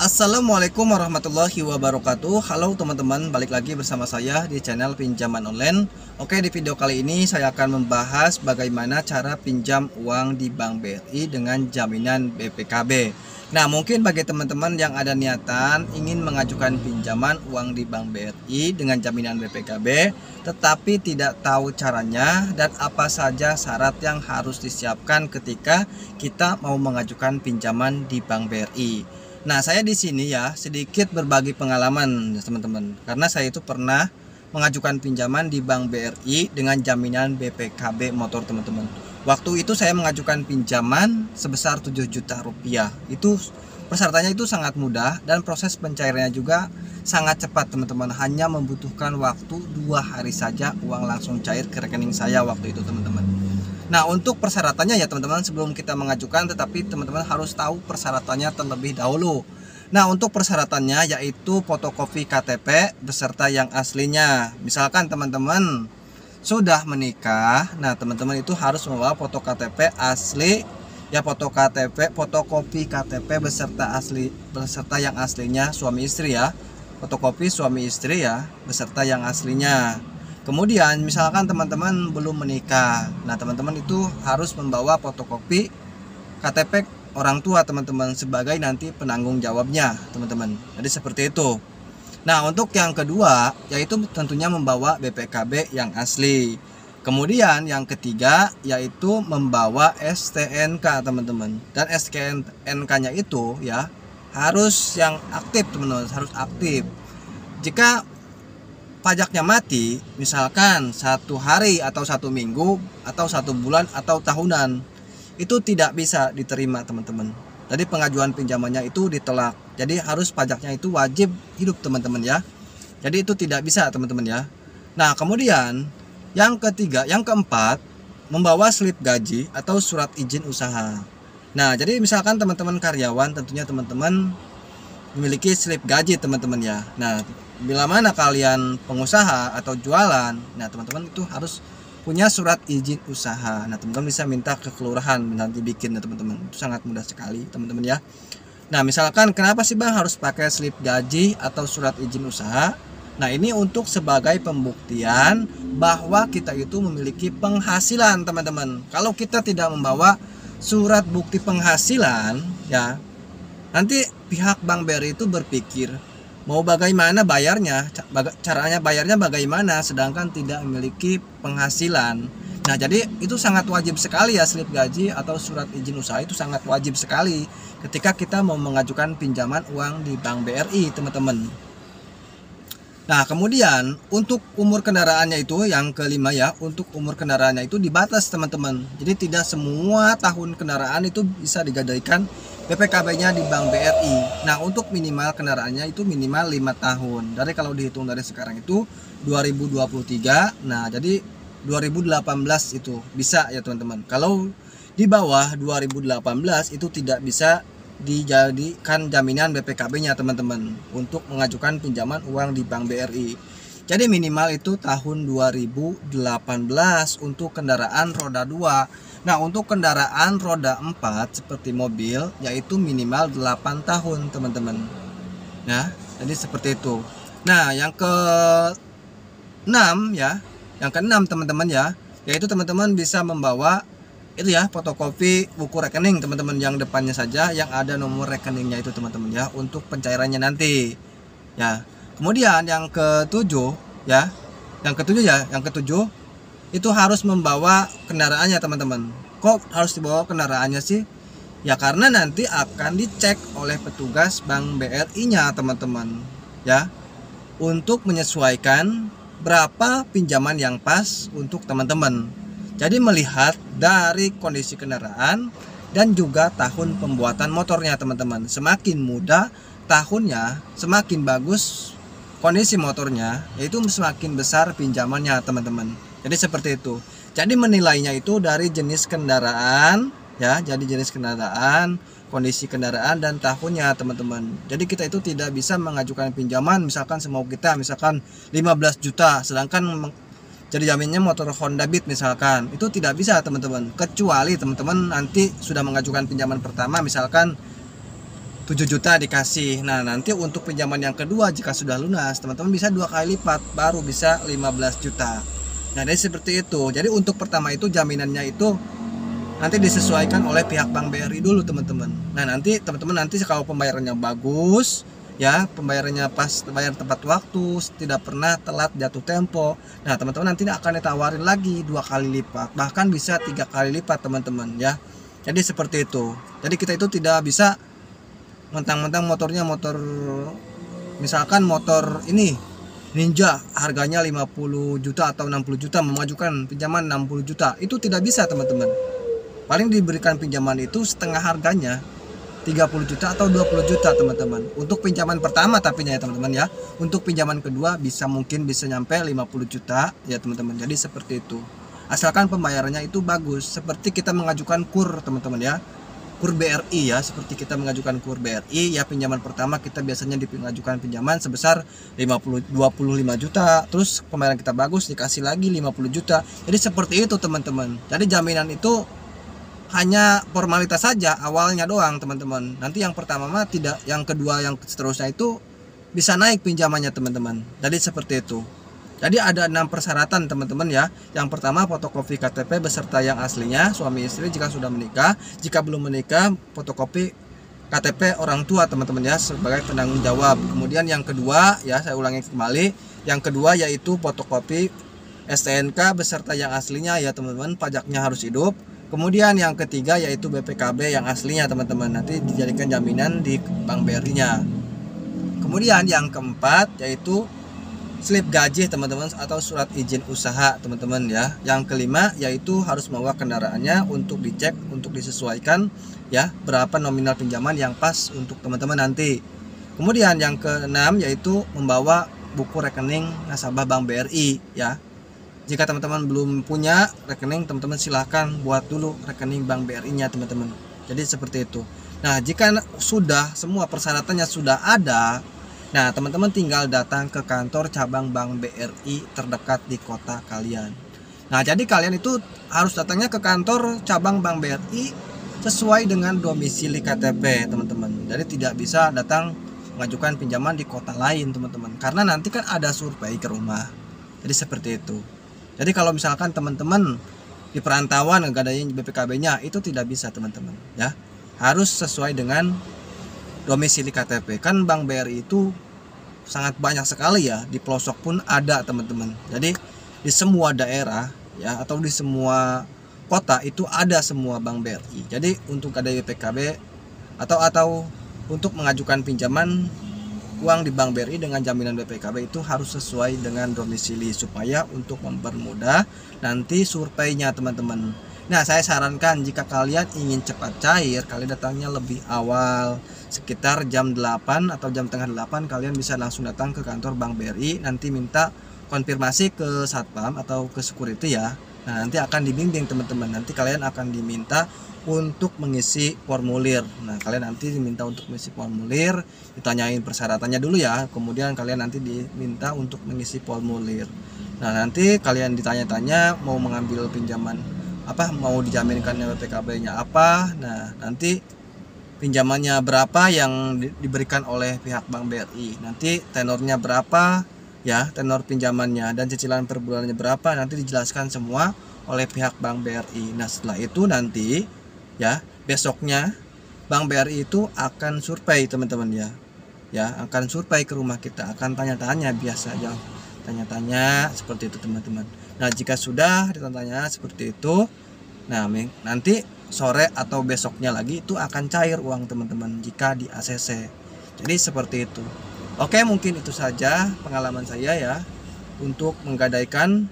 Assalamualaikum warahmatullahi wabarakatuh. Halo teman-teman, balik lagi bersama saya di channel pinjaman online. Oke, di video kali ini saya akan membahas bagaimana cara pinjam uang di Bank BRI dengan jaminan BPKB. Nah, mungkin bagi teman-teman yang ada niatan ingin mengajukan pinjaman uang di Bank BRI dengan jaminan BPKB, tetapi tidak tahu caranya dan apa saja syarat yang harus disiapkan ketika kita mau mengajukan pinjaman di Bank BRI. Nah, saya di sini ya sedikit berbagi pengalaman teman-teman, karena saya itu pernah mengajukan pinjaman di Bank BRI dengan jaminan BPKB motor teman-teman. Waktu itu saya mengajukan pinjaman sebesar 7 juta rupiah. Itu persyaratannya itu sangat mudah dan proses pencairannya juga sangat cepat teman-teman. Hanya membutuhkan waktu 2 hari saja uang langsung cair ke rekening saya waktu itu teman-teman. Nah, untuk persyaratannya ya teman-teman, sebelum kita mengajukan, tetapi teman-teman harus tahu persyaratannya terlebih dahulu. Nah, untuk persyaratannya yaitu fotokopi KTP beserta yang aslinya. Misalkan teman-teman sudah menikah, nah teman-teman itu harus membawa foto KTP asli ya, fotokopi KTP beserta yang aslinya suami istri ya. Fotokopi suami istri ya beserta yang aslinya. Kemudian misalkan teman-teman belum menikah, nah teman-teman itu harus membawa fotokopi KTP orang tua teman-teman sebagai nanti penanggung jawabnya teman-teman. Jadi seperti itu. Nah, untuk yang kedua yaitu tentunya membawa BPKB yang asli. Kemudian yang ketiga yaitu membawa STNK teman-teman. Dan STNK-nya itu ya harus yang aktif teman-teman, harus aktif. Jika pajaknya mati, misalkan 1 hari atau 1 minggu atau 1 bulan atau tahunan, itu tidak bisa diterima teman-teman. Jadi pengajuan pinjamannya itu ditolak. Jadi harus pajaknya itu wajib hidup teman-teman ya. Jadi itu tidak bisa teman-teman ya. Nah, kemudian yang keempat, membawa slip gaji atau surat izin usaha. Nah, jadi misalkan teman-teman karyawan, tentunya teman-teman memiliki slip gaji teman-teman ya. Nah, bila mana kalian pengusaha atau jualan, nah teman-teman itu harus punya surat izin usaha. Nah, teman-teman bisa minta ke kelurahan nanti bikin ya teman-teman. Itu sangat mudah sekali teman-teman ya. Nah, misalkan kenapa sih Bang harus pakai slip gaji atau surat izin usaha? Nah, ini untuk sebagai pembuktian bahwa kita itu memiliki penghasilan teman-teman. Kalau kita tidak membawa surat bukti penghasilan ya, nanti pihak Bank BRI itu berpikir mau bagaimana bayarnya, caranya bayarnya bagaimana, sedangkan tidak memiliki penghasilan. Nah, jadi itu sangat wajib sekali ya, slip gaji atau surat izin usaha itu sangat wajib sekali ketika kita mau mengajukan pinjaman uang di Bank BRI teman-teman. Nah, kemudian untuk umur kendaraannya itu yang kelima ya, untuk umur kendaraannya itu dibatas teman-teman. Jadi tidak semua tahun kendaraan itu bisa digadaikan BPKB-nya di Bank BRI. Nah, untuk minimal kendaraannya itu minimal 5 tahun. Dari kalau dihitung dari sekarang itu 2023. Nah, jadi 2018 itu bisa ya teman-teman. Kalau di bawah 2018 itu tidak bisa dijadikan jaminan BPKB-nya teman-teman untuk mengajukan pinjaman uang di Bank BRI. Jadi minimal itu tahun 2018 untuk kendaraan roda 2. Nah, untuk kendaraan roda 4 seperti mobil yaitu minimal 8 tahun teman-teman. Nah, jadi seperti itu. Nah, yang ke-6 ya, yang ke-6 teman-teman ya, yaitu teman-teman bisa membawa itu ya fotokopi buku rekening teman-teman, yang depannya saja yang ada nomor rekeningnya itu teman-teman ya, untuk pencairannya nanti ya. Kemudian yang ketujuh ya, yang ketujuh itu harus membawa kendaraannya teman-teman. Kok harus dibawa kendaraannya sih? Ya karena nanti akan dicek oleh petugas Bank BRI-nya teman-teman ya, untuk menyesuaikan berapa pinjaman yang pas untuk teman-teman. Jadi melihat dari kondisi kendaraan dan juga tahun pembuatan motornya teman-teman. Semakin muda tahunnya, semakin bagus kondisi motornya, yaitu semakin besar pinjamannya teman-teman. Jadi seperti itu. Jadi menilainya itu dari jenis kendaraan ya, jadi jenis kendaraan, kondisi kendaraan dan tahunnya teman-teman. Jadi kita itu tidak bisa mengajukan pinjaman misalkan semau kita, misalkan 15 juta sedangkan jadi jaminnya motor Honda Beat misalkan, itu tidak bisa teman-teman, kecuali teman-teman nanti sudah mengajukan pinjaman pertama misalkan 7 juta dikasih. Nah, nanti untuk pinjaman yang kedua jika sudah lunas, teman-teman bisa 2 kali lipat, baru bisa 15 juta. Nah, jadi seperti itu. Jadi untuk pertama itu jaminannya itu nanti disesuaikan oleh pihak Bank BRI dulu, teman-teman. Nah, nanti teman-teman kalau pembayarannya bagus, ya, pembayarannya pas, bayar tepat waktu, tidak pernah telat jatuh tempo. Nah, teman-teman nanti akan ditawarin lagi 2 kali lipat, bahkan bisa 3 kali lipat, teman-teman, ya. Jadi seperti itu. Jadi kita itu tidak bisa mentang-mentang motornya misalkan motor ini Ninja harganya 50 juta atau 60 juta mengajukan pinjaman 60 juta, itu tidak bisa, teman-teman. Paling diberikan pinjaman itu setengah harganya, 30 juta atau 20 juta, teman-teman. Untuk pinjaman pertama tapi ya, teman-teman, ya. Untuk pinjaman kedua mungkin bisa nyampe 50 juta ya, teman-teman. Jadi seperti itu. Asalkan pembayarannya itu bagus, seperti kita mengajukan KUR, teman-teman, ya. KUR BRI, ya, seperti kita mengajukan KUR BRI, ya, pinjaman pertama kita biasanya mengajukan pinjaman sebesar 25 juta, terus pembayaran kita bagus dikasih lagi 50 juta. Jadi seperti itu, teman-teman. Jadi jaminan itu hanya formalitas saja awalnya doang, teman-teman. Nanti yang pertama mah tidak, yang kedua, yang seterusnya itu bisa naik pinjamannya, teman-teman. Jadi seperti itu. Jadi ada 6 persyaratan, teman-teman, ya. Yang pertama fotokopi KTP beserta yang aslinya suami istri jika sudah menikah. Jika belum menikah, fotokopi KTP orang tua, teman-teman, ya, sebagai penanggung jawab. Kemudian yang kedua, ya, saya ulangi kembali, yang kedua yaitu fotokopi STNK beserta yang aslinya, ya, teman-teman, pajaknya harus hidup. Kemudian yang ketiga yaitu BPKB yang aslinya, teman-teman, nanti dijadikan jaminan di Bank BRI-nya. Kemudian yang keempat yaitu slip gaji, teman-teman, atau surat izin usaha, teman-teman, ya. Yang kelima yaitu harus membawa kendaraannya untuk dicek, untuk disesuaikan, ya, berapa nominal pinjaman yang pas untuk teman-teman nanti. Kemudian yang keenam yaitu membawa buku rekening nasabah Bank BRI, ya. Jika teman-teman belum punya rekening, teman-teman silahkan buat dulu rekening Bank BRI-nya, teman-teman. Jadi seperti itu. Nah, jika sudah semua persyaratannya sudah ada, nah, teman-teman tinggal datang ke kantor cabang Bank BRI terdekat di kota kalian. Nah, jadi kalian itu harus datangnya ke kantor cabang Bank BRI sesuai dengan domisili KTP, teman-teman. Jadi tidak bisa datang mengajukan pinjaman di kota lain, teman-teman, karena nanti kan ada survei ke rumah. Jadi seperti itu. Jadi kalau misalkan teman-teman di perantauan nggak ada BPKB-nya, itu tidak bisa, teman-teman, ya. Harus sesuai dengan domisili KTP. Kan Bank BRI itu sangat banyak sekali, ya, di pelosok pun ada, teman-teman. Jadi di semua daerah, ya, atau di semua kota itu ada semua Bank BRI. Jadi untuk ada BPKB atau untuk mengajukan pinjaman uang di Bank BRI dengan jaminan BPKB itu harus sesuai dengan domisili supaya untuk mempermudah nanti surveinya, teman-teman. Nah, saya sarankan jika kalian ingin cepat cair, kalian datangnya lebih awal, sekitar jam 8 atau jam tengah 8 kalian bisa langsung datang ke kantor Bank BRI, nanti minta konfirmasi ke satpam atau ke security, ya. Nah, nanti akan dibimbing, teman-teman. Nanti kalian akan diminta untuk mengisi formulir. Nah, kalian nanti diminta untuk mengisi formulir, ditanyain persyaratannya dulu, ya. Kemudian kalian nanti diminta untuk mengisi formulir. Nah, nanti kalian ditanya-tanya mau mengambil pinjaman apa, mau dijaminkan BPKB-nya apa. Nah, nanti pinjamannya berapa yang diberikan oleh pihak Bank BRI, nanti tenornya berapa, ya, tenor pinjamannya, dan cicilan per bulannya berapa, nanti dijelaskan semua oleh pihak Bank BRI. Nah, setelah itu nanti, ya, besoknya Bank BRI itu akan survei, teman-teman, ya. Ya, akan survei ke rumah kita, akan tanya-tanya biasa, ya. Tanya-tanya seperti itu, teman-teman. Nah, jika sudah ditanya seperti itu, nah, nanti sore atau besoknya lagi itu akan cair uang, teman-teman, jika di ACC. Jadi seperti itu. Oke, mungkin itu saja pengalaman saya, ya, untuk menggadaikan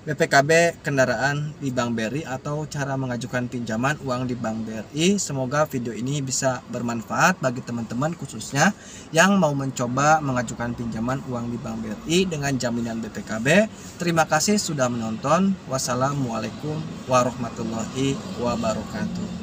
BPKB kendaraan di Bank BRI atau cara mengajukan pinjaman uang di Bank BRI. Semoga video ini bisa bermanfaat bagi teman-teman khususnya yang mau mencoba mengajukan pinjaman uang di Bank BRI dengan jaminan BPKB. Terima kasih sudah menonton. Wassalamualaikum warahmatullahi wabarakatuh.